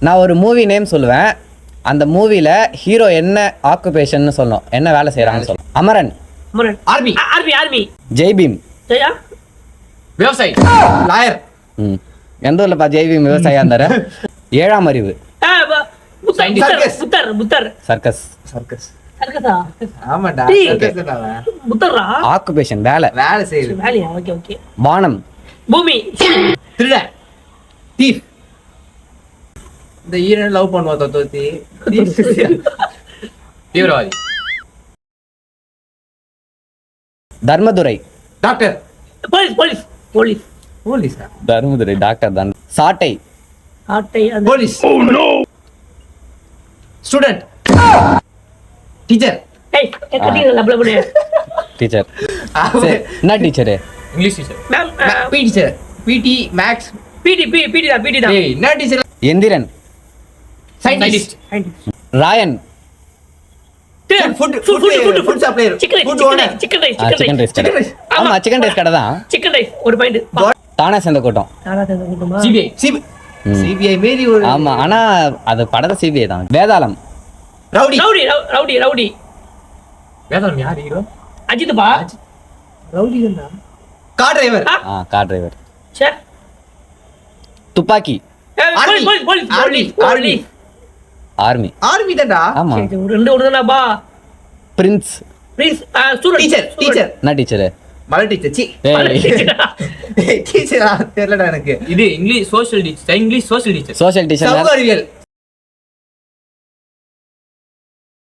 நான் ஒரு movie name சொல்லுவேன். அந்த மூவில ஹீரோ என்ன ஆக்குபேஷன் சொல்லணும், என்ன வேலை செய்யறாங்கன்னு சொல்லணும். அமரன். ஆர்மி. ஜெய்பீம். ஜெயா விவசாயி. லாயர். எந்த ஊர்லப்பா ஜெய்பீம் விவசாயியா இருந்தாரு? ஏழாம் அறிவு. புத்தர். சர்க்கஸ். சர்க்கஸா? ஆமாடா. புத்தரா? ஆக்குபேஷன் வேலை செய்யுது. வேலையா? ஓகே. வானம். பூமி. திருட. தீப். இந்த ஈரன் லவ் பண்ணுவா தோத்தி. தீவிரவாதி. Dharmadurai. Doctor. Police. Dharmadurai doctor தான். Saattai. Police. Student. Teacher. Teacher. என்ன teacher? English teacher. P teacher. PT maths. PT தான். ஏய் என்ன teacher? Enthiran. Scientist. Raayan. Food supplier. Chicken rice. ஆமா சிக்கன் ரைஸ் கடை தான். சிக்கன் ரைஸ் ஒரு பாயிண்ட். தானே சேர்ந்த கூட்டம். சிபிஐ மேரி ஒரு. ஆமா ஆனா அது படத்தை சிபிஐ தான். வேதாளம். ரவுடி. வேதாளம் யார் ஹீரோ? அஜித் பா. ரவுடி தான்டா. Car driver. Car driver. சே. துப்பாக்கி. போலீஸ். ஆர்மி தான்டா. ஆமா. ரெண்டு ஒண்ணுதானா பா. பிரின்ஸ். டீச்சர். என்ன டீச்சரு? மலை டீச்சர். டீச்சரா தெரியலடா எனக்கு. இது English social teacher. Social teacher. சமூக அறிவியல்.